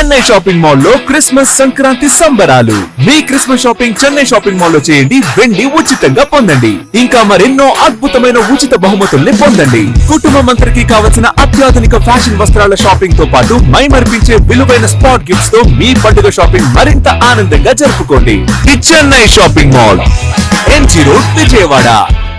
Chennai shopping mall లో Christmas Sankranti సంబరాలు. మీ Christmas shopping Chennai shopping mall లో చేయండి, వెండి ఉచితంగా పొందండి. ఇంకా మరెన్నో అద్భుతమైన ఉచిత బహుమతుల్ని పొందండి. కుటుంబం అందరికి కావలసిన అత్యాధునిక ఫ్యాషన్ వస్త్రాల షాపింగ్ తో పాటు మైమర్పించే విలువైన స్పాట్ గిఫ్ట్స్ తో మీ పండుగ షాపింగ్ మరింత ఆనందంగా జరుపుకోండి. The Chennai shopping mall, MG road, Vijayawada.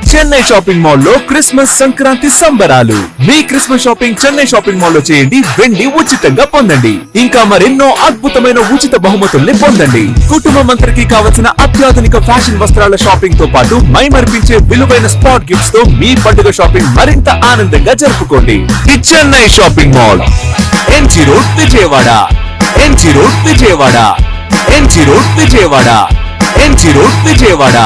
Chennai shopping mall లో క్రిస్మస్ సంక్రాంతి సంబరాలు. మీ Christmas shopping Chennai shopping mall లో చేయండి, వెండి ఉచితంగా పొందండి. ఇంకా మరెన్నో అద్భుతమైన ఉచిత బహుమతుల్ని పొందండి. కుటుంబం అందరికి కావలసిన అత్యాధునిక ఫ్యాషన్ వస్త్రాల షాపింగ్ తో పాటు మైమర్పించే విలువైన స్పాట్ గిఫ్ట్స్ తో మీ పండుగ షాపింగ్ మరింత ఆనందంగా జరుపుకోండి. The Chennai shopping mall, MG road, Vijayawada. MG road, Vijayawada. MG road, Vijayawada. MG road, Vijayawada.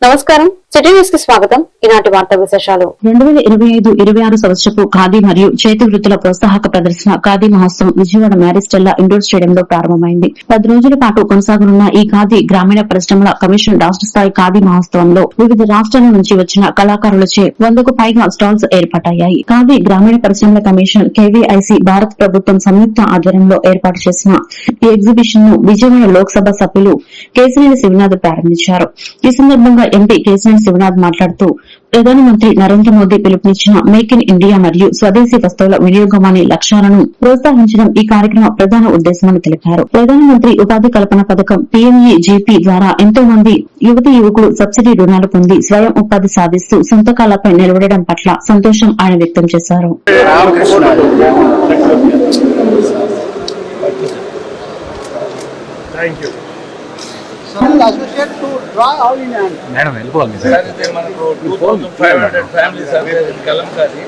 నమస్కారం, సిటీ న్యూస్ కి స్వాగతం. ఈనాటి వార్తా విశేషాలు. 2025-26 సంవత్సరపు ఖాదీ మరియు చేతి వృత్తుల ప్రోత్సాహక ప్రదర్శన ఖాదీ మహోత్సవం విజయవాడ మ్యారిస్టెల్లా ఇండోర్ స్టేడియంలో ప్రారంభమైంది. 10 రోజుల పాటు కొనసాగనున్న ఈ ఖాదీ గ్రామీణ పరిశ్రమల కమిషన్ రాష్ట్ర స్థాయి ఖాదీ మహోత్సవంలో వివిధ రాష్ట్రాల నుంచి వచ్చిన కళాకారులచే 100కు పైగా స్టాల్స్ ఏర్పాటయ్యాయి. ఖాదీ గ్రామీణ పరిశ్రమల కమిషన్ కేవీఐసీ భారత ప్రభుత్వం సంయుక్త ఆధ్వర్యంలో ఏర్పాటు చేసిన ఈ ఎగ్జిబిషన్ ను విజయవాడ లోక్సభ సభ్యులు కేశినేని శివనాథ్ ప్రారంభించారు. ఈ సందర్భంగా ఎంపీ కేశినేని శివనాథ్ మాట్లాడుతూ ప్రధానమంత్రి నరేంద్ర మోదీ పిలుపునిచ్చిన మేక్ ఇన్ ఇండియా మరియు స్వదేశీ వస్తువుల వినియోగం అనే లక్ష్యాలను ప్రోత్సహించడం ఈ కార్యక్రమ ప్రధాన ఉద్దేశమని తెలిపారు. ప్రధానమంత్రి ఉపాధి కల్పన పథకం పీఎంఈజీపీ ద్వారా ఎంతో మంది యువతీ యువకులు సబ్సిడీ రుణాలు పొంది స్వయం ఉపాధి సాధిస్తూ సొంత కాళ్లపై నిలబడడం పట్ల సంతోషం ఆయన వ్యక్తం చేశారు. Madam, welcome. Sir, మనకు 2500 families are there in Kalamkari.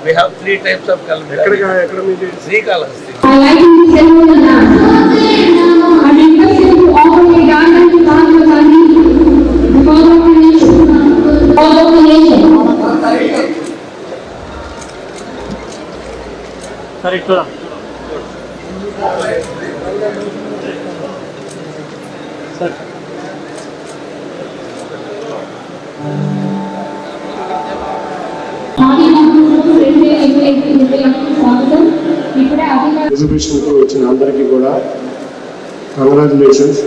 We have 3 types of Kalamkari. ఎక్కడ మీది? Srikalahasti. I like to tell you that I request you to offer a garden to Mahatma Gandhi because of the nation. All of the nation. Sir, ikkada. Sir. Exhibition కు వచ్చిన అందరికీ కూడా congratulations.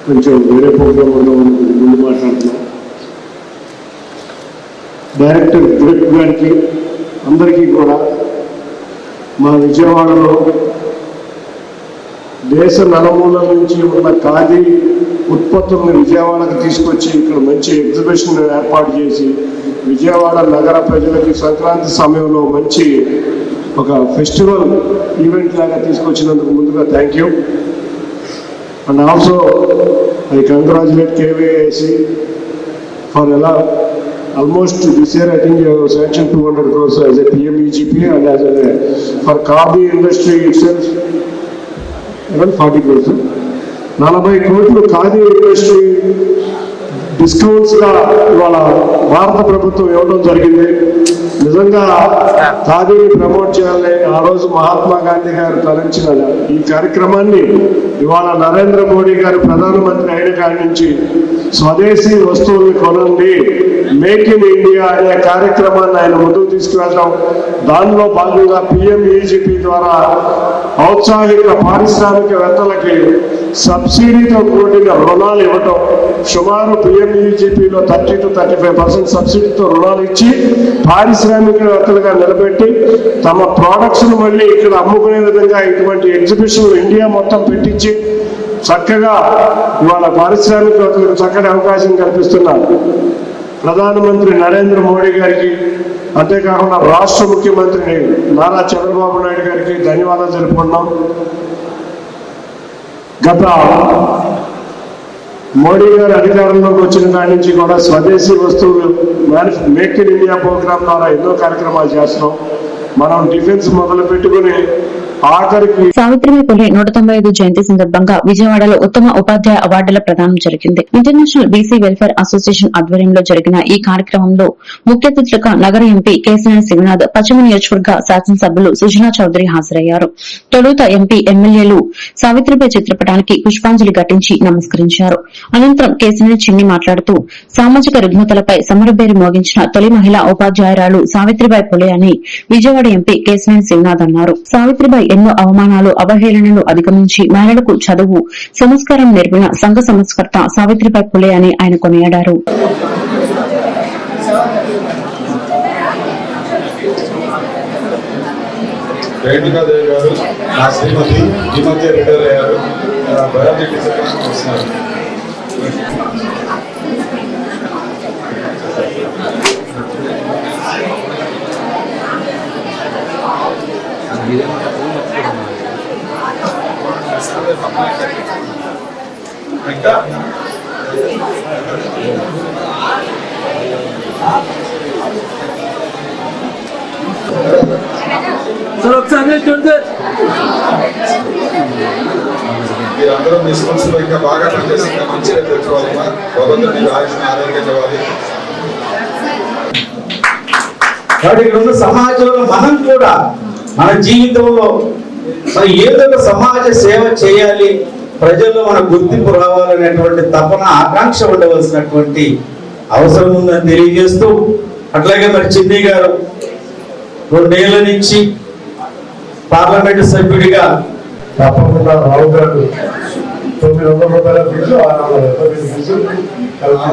కొంచెం వేరే programme ముందు మాట్లాడుతున్నాం. డైరెక్టర్ దిలీప్ గారికి అందరికీ కూడా మా విజయవాడలో దేశ నలుమూలల నుంచి ఉన్న ఖాదీ ఉత్పత్తులను విజయవాడకు తీసుకొచ్చి ఇక్కడ మంచి ఎగ్జిబిషన్ ఏర్పాటు చేసి విజయవాడ నగర ప్రజలకి సంక్రాంతి సమయంలో మంచి ఒక ఫెస్టివల్ ఈవెంట్ లాగా తీసుకొచ్చినందుకు ముందుగా thank you. And also I congratulate KVIC for ఎలా almost this year I think you have sanctioned 200 crores as a PMEGP and as a for khadi industry itself around 40 crores. 40 crores khadi industry discounts గా ఇవాళ భారత ప్రభుత్వం ఇవ్వడం జరిగింది. నిజంగా ఖాదీని promote చేయాలని ఆ రోజు మహాత్మా గాంధీ గారు తలంచిన ఈ కార్యక్రమాన్ని ఇవాళ నరేంద్ర మోడీ గారు ప్రధానమంత్రి అయిన కాడి నుంచి స్వదేశీ వస్తువుల్ని కొనండి, మేక్ ఇన్ ఇండియా అనే కార్యక్రమాన్ని ఆయన ముందుకు తీసుకువెళ్ళడం, దానిలో భాగంగా పిఎంఈజీపీ ద్వారా ఔత్సాహిక పారిశ్రామికవేత్తలకి సబ్సిడీతో కూడిన రుణాలు ఇవ్వటం, సుమారు పిఎంఈజీపీలో 30 to 35% సబ్సిడీతో రుణాలు ఇచ్చి పారిశ్రామికవేత్తలుగా నిలబెట్టి తమ ప్రోడక్ట్స్ ను మళ్ళీ ఇక్కడ అమ్ముకునే విధంగా ఇటువంటి ఎగ్జిబిషన్ ఇండియా మొత్తం పెట్టించి చక్కగా ఇవాళ పారిశ్రామికవేత్తలకు చక్కటి అవకాశం కల్పిస్తున్నారు. ప్రధానమంత్రి నరేంద్ర మోడీ గారికి, అంతేకాకుండా రాష్ట్ర ముఖ్యమంత్రి నారా చంద్రబాబు నాయుడు గారికి ధన్యవాదాలు తెలుపుకున్నాం. గత మోడీ గారు అధికారంలోకి వచ్చిన దాని నుంచి కూడా స్వదేశీ వస్తువులు మేక్ ఇన్ ఇండియా ప్రోగ్రాం ద్వారా ఎన్నో కార్యక్రమాలు చేస్తున్నాం. మనం డిఫెన్స్ మొదలు పెట్టుకుని ఆఖరికి సావిత్రిబాయి పులే 195 జయంతి సందర్భంగా విజయవాడలో ఉత్తమ ఉపాధ్యాయ అవార్డుల ప్రదానం జరిగింది. ఇంటర్నేషనల్ బీసీ వెల్ఫేర్ అసోసియేషన్ ఆధ్వర్యంలో జరిగిన ఈ కార్యక్రమంలో ముఖ్య అతిథులుగా నగర ఎంపీ కేశినేని శివనాథ్, పశ్చిమ నియోజకవర్గ శాసనసభ్యులు సుజనా చౌదరి హాజరయ్యారు. తొలుత ఎంపీ, ఎమ్మెల్యేలు సావిత్రిబాయి చిత్రపటానికి పుష్పాంజలి ఘటించి నమస్కరించారు. అనంతరం కేశినేని చిన్ని మాట్లాడుతూ సామాజిక రుగ్మతలపై సమరబేరి మోగించిన తొలి మహిళా ఉపాధ్యాయురాలు సావిత్రిబాయి పులే అని విజయవాడ ఎంపీ కేశినేని శివనాథ్ అన్నారు. సావిత్రిబాయి ఎన్నో అవమానాలు, అవహేళనలు అధిగమించి మహిళలకు చదువు, సంస్కారం నేర్పిన సంఘ సంస్కర్త సావిత్రిబాయి పులే అని ఆయన కొనియాడారు. రేణుకాదేవి గారు, నా శ్రీమతి ఈ మధ్య రిటైర్ అయ్యారు. బయాలజీ డిసిప్లిన్ వస్తున్నారు. ఇంకా మీరందరూ మీ స్కూల్స్ లో ఇంకా బాగా పనిచేసి ఇంకా మంచి రేపు తెచ్చుకోవాలమ్మా. భగవంతుడు మీకు ఆయుష్ను ఆరోగ్యం ఇవ్వాలి. కాబట్టి ఇక్కడ ఉన్న సమాజంలో మనం కూడా మన జీవితంలో మనం ఏదో ఒక సమాజ సేవ చేయాలి, ప్రజల్లో మన గుర్తింపు రావాలనేటువంటి తపన, ఆకాంక్ష ఉండవలసినటువంటి అవసరం ఉందని తెలియజేస్తూ, అట్లాగే మరి చిన్ని గారు 2 ఏళ్ల నుంచి పార్లమెంటు సభ్యుడిగా తప్పకుండా రావు గారు 900 రూపాయల ఫీజు, 670 ఫీజు కలిపి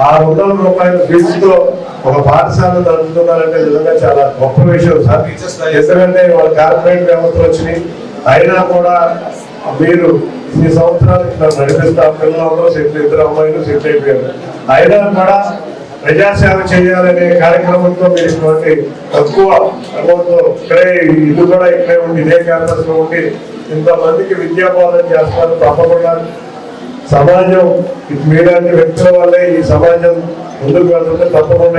600 రూపాయల ఫీజుతో ఒక పాఠశాల నడుపుతున్నారంటే నిజంగా చాలా గొప్ప విషయం సార్. ఎందుకంటే వాళ్ళ కార్పొరేట్ వ్యవస్థలు వచ్చినాయి, అయినా కూడా మీరు ఈ సంవత్సరాలు ఇట్లా నడిపిస్తా, పిల్లలందరూ సెటిల్, 2 అమ్మాయిలు సెటిల్ అయిపోయారు. అయినా కూడా ప్రజాసేవ చేయాలనే కార్యక్రమంతో మీరు ఇటువంటి తక్కువ అమౌంట్ ఇక్కడే, ఇది కూడా ఇక్కడే ఉండి ఇదే క్యాంపస్ లో ఉండి ఇంతమందికి విద్యాబోధన చేస్తున్నారు. తప్పకుండా సమాజం మీలాంటి వ్యక్తుల వల్లే ఈ సమాజం ముందుకు వెళ్తుంటే తప్పకుండా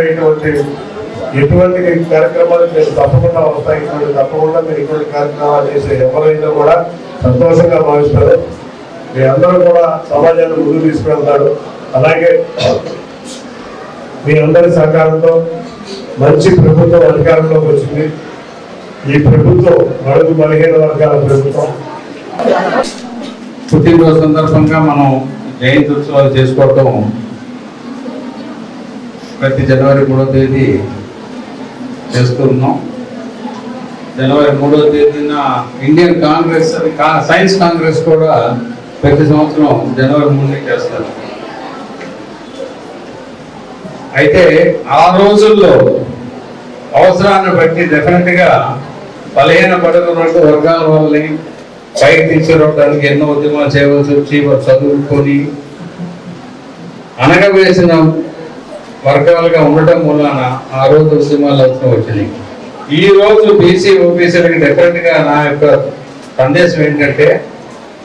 ఎటువంటి కార్యక్రమాలు మీరు తప్పకుండా వస్తాయి. తప్పకుండా మీరు ఇటువంటి కార్యక్రమాలు చేసే ఎవరైనా కూడా సంతోషంగా భావిస్తారు. మీ అందరూ కూడా సమాజాన్ని ముందుకు తీసుకువెళ్తారు. అలాగే మీ అందరి సహకారంతో మంచి ప్రభుత్వం అధికారంలోకి వచ్చింది. ఈ ప్రభుత్వం బడుగు బలహీన వర్గాల ప్రభుత్వం. పుట్టినరోజు సందర్భంగా మనం జయంతి ఉత్సవాలు చేసుకోవటం ప్రతి జనవరి 3వ తేదీ చేస్తున్నాం. జనవరి 3వ తేదీన ఇండియన్ కాంగ్రెస్, సైన్స్ కాంగ్రెస్ కూడా ప్రతి సంవత్సరం జనవరి 3ని చేస్తారు. అయితే ఆ రోజుల్లో అవసరాన్ని బట్టి డెఫినెట్గా బలహీన పడుతున్న వర్గాల వాళ్ళని పైకి తీసుకురావడానికి ఎన్నో ఉద్యమాలు చేయవలసి వచ్చి, చదువుకొని అనగవేసిన వర్గాలుగా ఉండటం వలన ఆ రోజు ఉద్యమాలు అవసరం వచ్చినాయి. ఈ రోజు బీసీ, ఓబీసీలకి డెఫినెట్గా నా యొక్క సందేశం ఏంటంటే,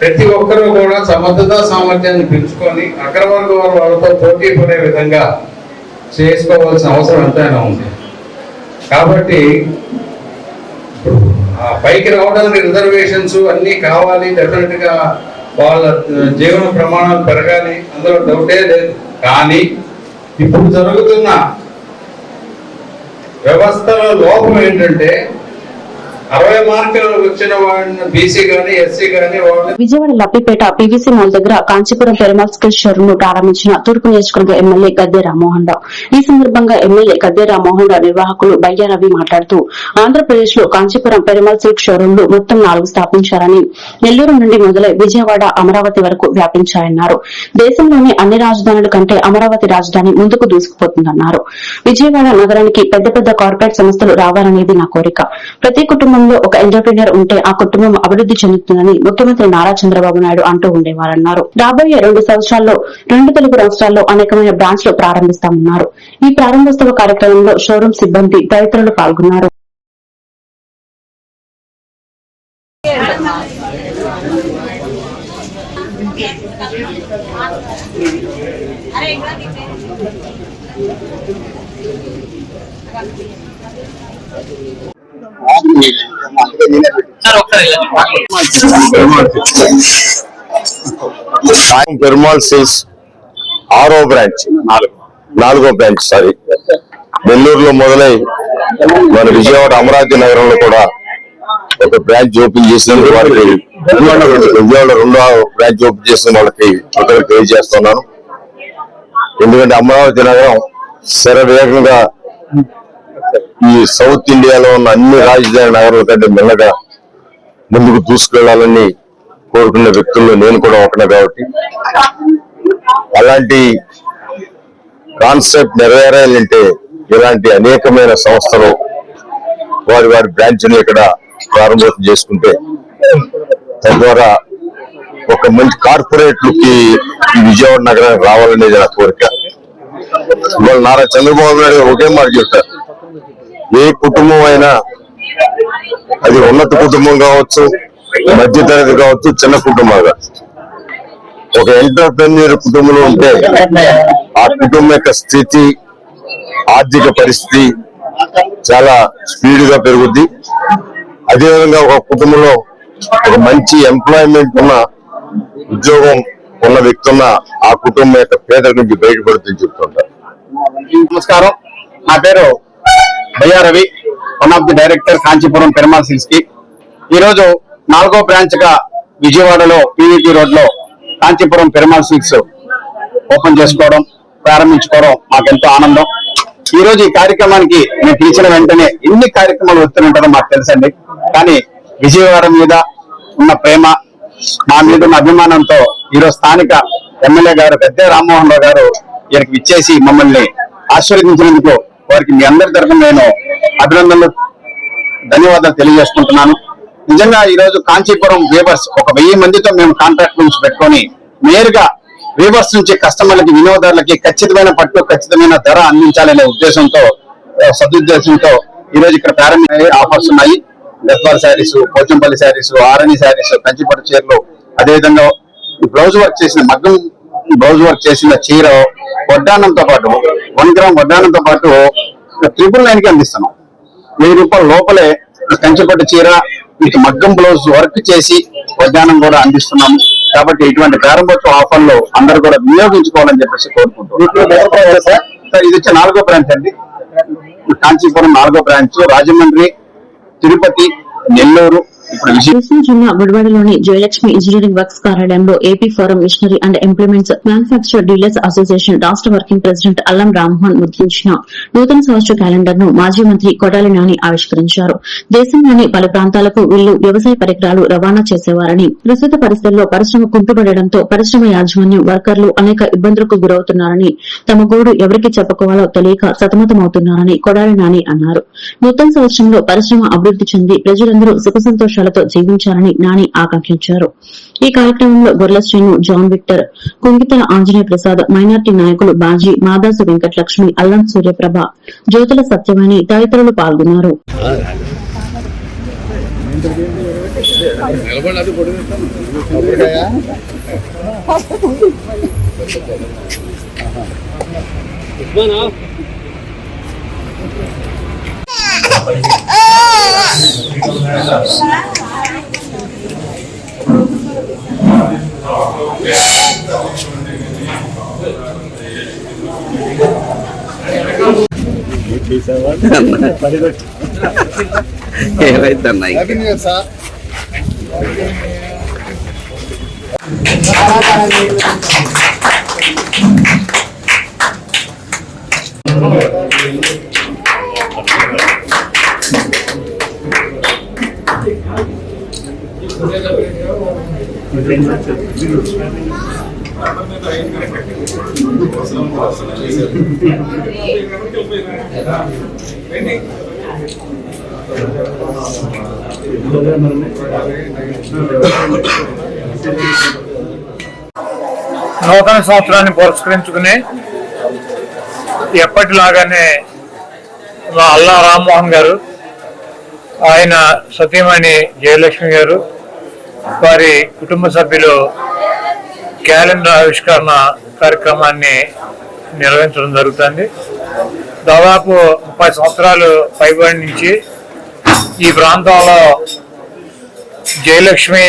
ప్రతి ఒక్కరూ కూడా సమర్థత, సామర్థ్యాన్ని పెంచుకొని అగ్రవర్గ వాళ్ళతో పోటీ పడే విధంగా చేసుకోవాల్సిన అవసరం ఎంతైనా ఉంది. కాబట్టి పైకి రావడానికి రిజర్వేషన్స్ అన్నీ కావాలి, డెఫినెట్గా వాళ్ళ జీవన ప్రమాణాలు పెరగాలి, అందులో డౌటే లేదు. కానీ ఇప్పుడు జరుగుతున్న వ్యవస్థల లోపం ఏంటంటే 60 మార్కులు వచ్చిన వాడిని బీసీ గానీ, ఎస్సీ గానీ వాళ్ళు. విజయవాడ లప్పిపేట పీవీసీ మాల్ దగ్గర కాంచీపురం పెరుమాల్ స్కిల్స్ షోరూమ్ ను ప్రారంభించిన తూర్పు నియోజకవర్గ ఎమ్మెల్యే గద్దె రామ్మోహన్ రావు. ఈ సందర్భంగా ఎమ్మెల్యే గద్దె రామ్మోహన్ రావు నిర్వాహకులు బయ్య రవి మాట్లాడుతూ, ఆంధ్రప్రదేశ్ లో కాంచీపురం పెరుమాల్ సిల్క్ షోరూంలు మొత్తం 4 స్థాపించారని, నెల్లూరు నుండి మొదలై విజయవాడ, అమరావతి వరకు వ్యాపించాయన్నారు. దేశంలోని అన్ని రాజధానుల కంటే అమరావతి రాజధాని ముందుకు దూసుకుపోతుందన్నారు. విజయవాడ నగరానికి పెద్ద పెద్ద కార్పొరేట్ సంస్థలు రావాలనేది నా కోరిక. ప్రతి కుటుంబంలో ఒక ఎంటర్ప్రీనర్ ఉంటే ఆ కుటుంబం అభివృద్ధి చెందుతుందని ముఖ్యమంత్రి నారా చంద్రబాబు నాయుడు అంటూ ఉండేవారన్నారు. రాబోయే 2 సంవత్సరాల్లో 2 తెలుగు రాష్ట్రాల్లో అనేకమైన బ్రాంచ్లు ప్రారంభిస్తామన్నారు. ఈ ప్రారంభోత్సవ కార్యక్రమంలో షోరూం సిబ్బంది, తదితరులు పాల్గొన్నారు. పెరుమాళ్ సిల్స్ 6వ బ్రాంచ్ 4వ బ్రాంచ్ నెల్లూరులో మొదలై మన విజయవాడ అమరావతి నగరంలో కూడా ఒక బ్రాంచ్ ఓపెన్ చేసినందుకు వారికి విజయవాడ 2వ బ్రాంచ్ ఓపెన్ చేసిన వాళ్ళకి తెలియజేస్తున్నాను. ఎందుకంటే అమరావతి నగరం శరవేగంగా ఈ సౌత్ ఇండియాలో ఉన్న అన్ని రాజధాని నగరాల కంటే మెల్లగా ముందుకు దూసుకెళ్లాలని కోరుకునే వ్యక్తుల్లో నేను కూడా ఒకనే కాబట్టి అలాంటి కాన్సెప్ట్ నెరవేరాలంటే ఇలాంటి అనేకమైన సంస్థలు వారి బ్రాంచ్ని ఇక్కడ ప్రారంభోత్సవం చేసుకుంటే తద్వారా ఒక మంచి కార్పొరేట్ లుక్ ఈ విజయవాడ నగరానికి రావాలనేది నా కోరిక. ఇవాళ నారా చంద్రబాబు నాయుడు ఒకే మాట చెప్తారు, ఏ కుటుంబం అయినా అది ఉన్నత కుటుంబం కావచ్చు, మధ్యతరగతి కావచ్చు, చిన్న కుటుంబాలు ఒక ఎంటర్ప్రెన్యూర్ కుటుంబంలో ఉంటే ఆ కుటుంబం యొక్క స్థితి, ఆర్థిక పరిస్థితి చాలా స్పీడ్ గా పెరుగుద్ది. అదేవిధంగా ఒక కుటుంబంలో ఒక మంచి ఎంప్లాయ్మెంట్ ఉన్న ఉద్యోగం ఉన్న వ్యక్తి ఉన్న ఆ కుటుంబం యొక్క పేదల నుంచి బయటపడుతుందని చెప్తుంటారు. నమస్కారం, నా పేరు Bayya Ravi, one of the director Kanchipuram Perumal silks కి. ఈరోజు 4వ బ్రాంచ్ గా విజయవాడలో పీవీపీ రోడ్ లో కాంచీపురం పెరుమాళ్ సిల్స్ ఓపెన్ చేసుకోవడం, ప్రారంభించుకోవడం మాకెంతో ఆనందం. ఈ రోజు ఈ కార్యక్రమానికి మేము పిలిచిన వెంటనే ఎన్ని కార్యక్రమాలు వస్తుంటారో మాకు తెలుసండి. కానీ విజయవాడ మీద ఉన్న ప్రేమ, మా మీద ఉన్న అభిమానంతో ఈరోజు స్థానిక ఎమ్మెల్యే గారు పెద్ద రామ్మోహన్ రావు గారు ఇక్కడికి ఇచ్చేసి మమ్మల్ని ఆశీర్వదించినందుకు వారికి మీ అందరి తరఫున నేను అభినందనలు, ధన్యవాదాలు తెలియజేసుకుంటున్నాను. నిజంగా ఈ రోజు కాంచీపురం వీవర్స్ ఒక 1000 మందితో మేము కాంట్రాక్ట్ నుంచి పెట్టుకొని నేరుగా వీవర్స్ నుంచి కస్టమర్లకి, వినియోగదారులకి ఖచ్చితమైన పట్టు, ఖచ్చితమైన ధర అందించాలనే ఉద్దేశంతో, సదుద్దేశంతో ఈ రోజు ఇక్కడ ప్రారంభమైన ఆఫర్స్ ఉన్నాయి. గద్వాల్ శారీస్, పోచంపల్లి శారీస్, ఆరణి శారీస్, కంచిపట్టు చీరలు, అదేవిధంగా బ్లౌజ్ వర్క్ చేసిన మగ్గం బ్లౌజ్ వర్క్ చేసిన చీర వడ్డానంతో పాటు 1 గ్రామ్ వడ్డానంతో పాటు 999 కి అందిస్తున్నాం. 1000 రూపాయల లోపలే కంచిపట్టు చీర మీకు మగ్గం బ్లౌజ్ వర్క్ చేసి వడ్డానం కూడా అందిస్తున్నాము. కాబట్టి ఇటువంటి ప్రారంభోత్సవ ఆఫర్లు అందరూ కూడా వినియోగించుకోవాలని చెప్పేసి కోరుకుంటున్నాం. సార్ ఇది వచ్చే 4వ బ్రాంచ్ అండి. కాంచీపురం 4వ బ్రాంచ్, రాజమండ్రి, తిరుపతి, నెల్లూరు. కృష్ణా జిల్లా గుడివాడలోని జయలక్ష్మి ఇంజనీరింగ్ వర్క్స్ కార్యాలయంలో AP forum machinery and implements manufacture dealers association రాష్ట్ర వర్కింగ్ ప్రెసిడెంట్ అల్లం రామ్మోహన్ ముద్రించిన నూతన సంవత్సర క్యాలెండర్ ను మాజీ మంత్రి కొడాలి నాని ఆవిష్కరించారు. దేశంలోని పలు ప్రాంతాలకు వీళ్లు వ్యవసాయ పరికరాలు రవాణా చేసేవారని, ప్రస్తుత పరిస్థితుల్లో పరిశ్రమ కుంటుపడడంతో పరిశ్రమ యాజమాన్యం, వర్కర్లు అనేక ఇబ్బందులకు గురవుతున్నారని, తమ గోడు ఎవరికి చెప్పుకోవాలో తెలియక సతమతమవుతున్నారని కొడాలి నాని అన్నారు. నూతన సంవత్సరంలో పరిశ్రమ అభివృద్ది చెంది ప్రజలందరూ సుఖ సంతోషాలతో జీవించాలని నాని ఆకాంక్షించారు. ఈ కార్యక్రమంలో Gorla Srinu, John Victor, Kungithala Anjaneya Prasad, minority నాయకులు బాజీ, మాదాసు వెంకటలక్ష్మి, అల్లం సూర్యప్రభ, జ్యోతుల సత్యవాణి తదితరులు పాల్గొన్నారు. ఏమైందన్నా నూతన సంవత్సరాన్ని పురస్కరించుకుని ఎప్పటిలాగానే అల్లా రామ్మోహన్ గారు, ఆయన సతీమణి జయలక్ష్మి గారు, వారి కుటుంబ సభ్యులు క్యాలెండర్ ఆవిష్కరణ కార్యక్రమాన్ని నిర్వహించడం జరుగుతుంది. దాదాపు 30 సంవత్సరాలు పైబడి నుంచి ఈ ప్రాంతంలో జయలక్ష్మి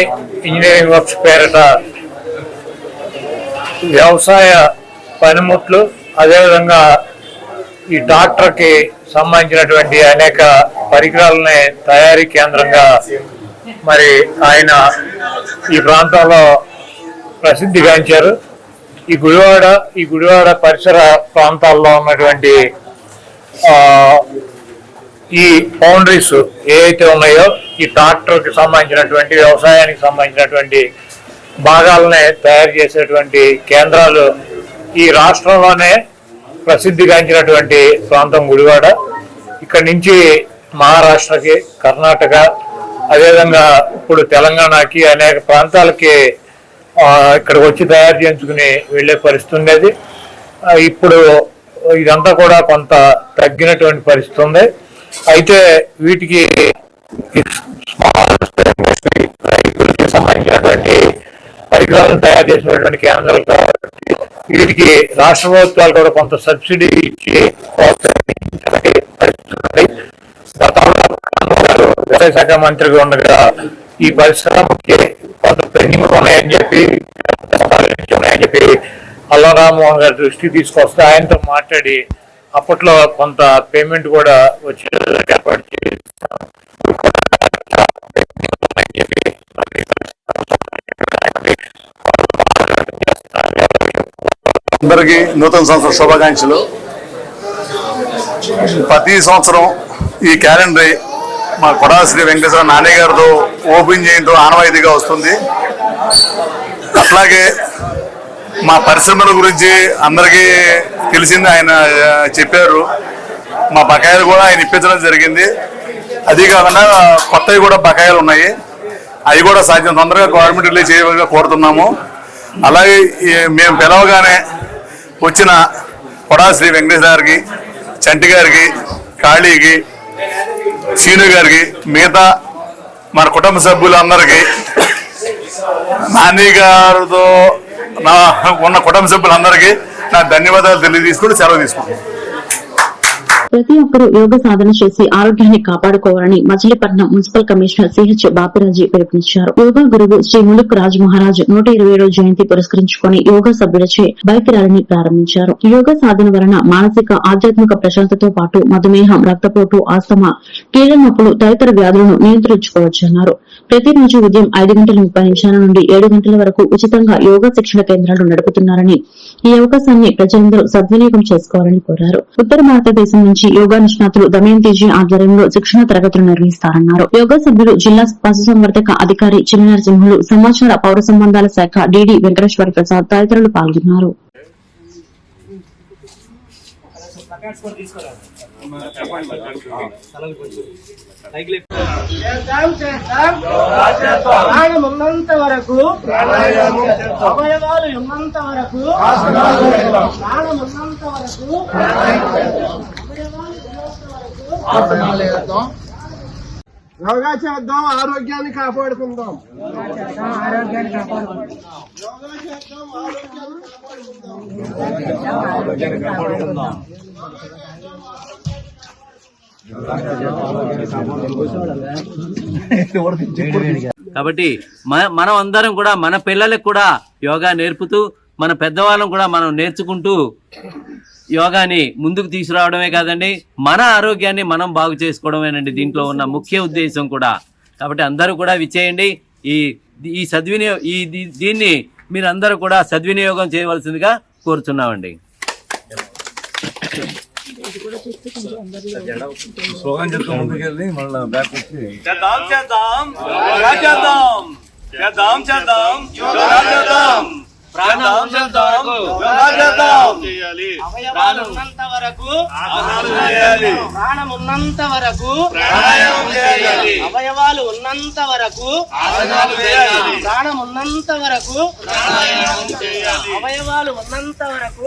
ఇంజనీరింగ్ వర్క్స్ పేరిట వ్యవసాయ పనిముట్లు, అదేవిధంగా ఈ డాక్టర్కి సంబంధించినటువంటి అనేక పరికరాలని తయారీ కేంద్రంగా మరి ఆయన ఈ ప్రాంతంలో ప్రసిద్ధిగాంచారు. ఈ గుడివాడ పరిసర ప్రాంతాల్లో ఉన్నటువంటి ఈ బౌండరీస్ ఏవైతే ఉన్నాయో ఈ ట్రాక్టర్కి సంబంధించినటువంటి వ్యవసాయానికి సంబంధించినటువంటి భాగాలనే తయారు చేసేటువంటి కేంద్రాలు ఈ రాష్ట్రంలోనే ప్రసిద్ధిగాంచినటువంటి ప్రాంతం గుడివాడ. ఇక్కడి నుంచి మహారాష్ట్రకి, కర్ణాటక, అదేవిధంగా ఇప్పుడు తెలంగాణకి అనేక ప్రాంతాలకి ఇక్కడికి వచ్చి తయారు చేయించుకుని వెళ్ళే పరిస్థితి ఉండేది. ఇప్పుడు ఇదంతా కూడా కొంత తగ్గినటువంటి పరిస్థితి ఉంది. అయితే వీటికి సంబంధించినటువంటి పరికరాలను తయారు చేసినటువంటి కేంద్రాలు కాబట్టి వీటికి రాష్ట్ర ప్రభుత్వాలు కూడా కొంత సబ్సిడీ ఇచ్చి ప్రోత్సహించే పరిస్థితి ఉంది. గతంలో వ్యవసాయ శాఖ మంత్రిగా ఉండగా ఈ పరిశ్రమకి కొంత పెండింగ్ ఉన్నాయని చెప్పి అల్లం రామ్మోహన్ గారి దృష్టికి తీసుకొస్తే ఆయనతో మాట్లాడి అప్పట్లో కొంత పేమెంట్ కూడా వచ్చే ఏర్పాటు చేస్తాం. అందరికీ నూతన సంవత్సర శుభాకాంక్షలు. ప్రతి సంవత్సరం ఈ క్యాలెండర్ మా కొడాలి శ్రీ వెంకటేశ్వర నాని గారితో ఓపెన్ చేయడం ఆనవాయితీగా వస్తుంది. అట్లాగే మా పరిశ్రమల గురించి అందరికీ తెలిసింది, ఆయన చెప్పారు. మా బకాయిలు కూడా ఆయన ఇప్పించడం జరిగింది. అది కాకుండా కొత్తవి కూడా బకాయిలు ఉన్నాయి, అవి కూడా సాధ్యం తొందరగా గవర్నమెంట్ రిలీజ్ చేయగా కోరుతున్నాము. అలాగే మేము పిలవగానే వచ్చిన కొడాలి శ్రీ వెంకటేశ్వర గారికి, చంటి గారికి, కాళీకి, సీను గారికి, మిగతా మన కుటుంబ సభ్యులందరికీ, నాని గారితో ఉన్న కుటుంబ సభ్యులందరికీ నా ధన్యవాదాలు తెలియజేసుకుంటూ సెలవు తీసుకుంటాను. ప్రతి ఒక్కరూ యోగ సాధన చేసి ఆరోగ్యాన్ని కాపాడుకోవాలని Machilipatnam municipal commissioner CH Bapiraju పిలుపునిచ్చారు. యోగా గురువు శ్రీ ములుక్ రాజ్ మహారాజ్ 127వ జయంతి పురస్కరించుకుని యోగా సభ్యులచే బైక్ ర్యాలీని ప్రారంభించారు. యోగా సాధన వలన మానసిక, ఆధ్యాత్మిక ప్రశాంతతో పాటు మధుమేహం, రక్తపోటు, ఆస్తమా, కీళ్ల నొప్పులు తదితర వ్యాధులను నియంత్రించుకోవచ్చన్నారు. ప్రతిరోజు ఉదయం 5:30 నుండి 7 గంటల వరకు ఉచితంగా యోగా శిక్షణ కేంద్రాలు నడుపుతున్నారని, ఈ అవకాశాన్ని ప్రజలందరూ సద్వినియోగం చేసుకోవాలని కోరారు. ఉత్తర భారతదేశం నుంచి యోగా నిష్ణాతులు దమయంతిజీ ఆధ్వర్యంలో శిక్షణ తరగతులు నిర్వహిస్తారన్నారు. యోగా సభ్యులు జిల్లా పశుసంవర్ధక అధికారి చిన్న నరసింహులు, సమాచార పౌర సంబంధాల శాఖ డీడీ వెంకటేశ్వర ప్రసాద్ తదితరులు పాల్గొన్నారు. ప్రాణం ఉన్నంత వరకు, అవయవాలు ఉన్నంత వరకు, ప్రాణం ఉన్నంత వరకు, యోగా చేద్దాం, ఆరోగ్యాన్ని కాపాడుకుందాం. కాబట్టి మనం అందరం కూడా మన పిల్లలకు కూడా యోగా నేర్పుతూ, మన పెద్దవాళ్ళం కూడా మనం నేర్చుకుంటూ యోగాని ముందుకు తీసుకురావడమే కాదండి, మన ఆరోగ్యాన్ని మనం బాగు చేసుకోవడమేనండి దీంట్లో ఉన్న ముఖ్య ఉద్దేశం కూడా. కాబట్టి అందరూ కూడా విచ్చేయండి. ఈ దీన్ని మీరందరూ కూడా సద్వినియోగం చేయవలసిందిగా కోరుతున్నామండి. స్లోగన్ చెప్తూ ముందుకెళ్ళి మళ్ళీ బ్యాక్ వచ్చి ప్రాణం ఉన్నంత వరకు, ప్రాణం ఉన్నంత వరకు, అవయవాలు ఉన్నంత వరకు, ప్రాణం ఉన్నంత వరకు, అవయవాలు ఉన్నంత వరకు, ప్రాణం ఉన్నంత వరకు, అవయవాలు ఉన్నంత వరకు,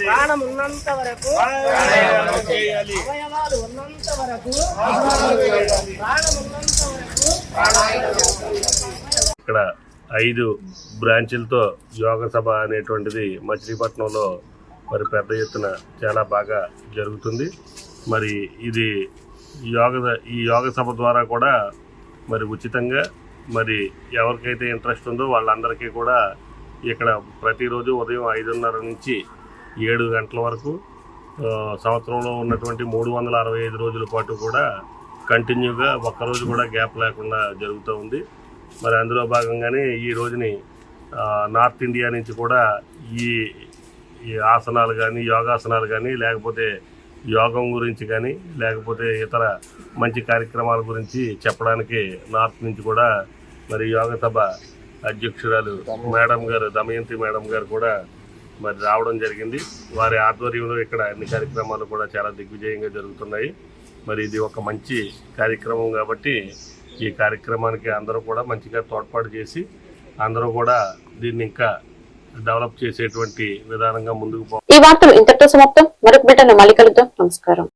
ప్రాణం ఉన్నంత వరకు. ఇక్కడ 5 బ్రాంచీలతో యోగ సభ అనేటువంటిది మచిలీపట్నంలో మరి పెద్ద ఎత్తున చాలా బాగా జరుగుతుంది. మరి ఇది ఈ యోగ సభ ద్వారా కూడా మరి ఉచితంగా మరి ఎవరికైతే ఇంట్రెస్ట్ ఉందో వాళ్ళందరికీ కూడా ఇక్కడ ప్రతిరోజు ఉదయం 5:30 నుంచి 7 గంటల వరకు సంవత్సరంలో ఉన్నటువంటి 365 రోజుల పాటు కూడా కంటిన్యూగా ఒక్కరోజు కూడా గ్యాప్ లేకుండా జరుగుతూ ఉంది. మరి అందులో భాగంగానే ఈ రోజుని నార్త్ ఇండియా నుంచి కూడా ఈ ఆసనాలు కానీ యోగాసనాలు కానీ లేకపోతే యోగం గురించి కానీ లేకపోతే ఇతర మంచి కార్యక్రమాల గురించి చెప్పడానికి నార్త్ నుంచి కూడా మరి యోగ సభ అధ్యక్షురాలు మేడం గారు దమయంతి మేడం గారు కూడా మరి రావడం జరిగింది. వారి ఆధ్వర్యంలో ఇక్కడ అన్ని కార్యక్రమాలు కూడా చాలా దిగ్విజయంగా జరుగుతున్నాయి. మరి ఇది ఒక మంచి కార్యక్రమం కాబట్టి ఈ కార్యక్రమానికి అందరూ కూడా మంచిగా తోడ్పాటు చేసి అందరూ కూడా దీన్ని ఇంకా డెవలప్ చేసేటువంటి విధానంగా ముందుకు ఈ వార్తలు ఇంతటితో సమాప్తం. మరొక బిడ్డను మళ్ళీ కలుద్దాం. నమస్కారం.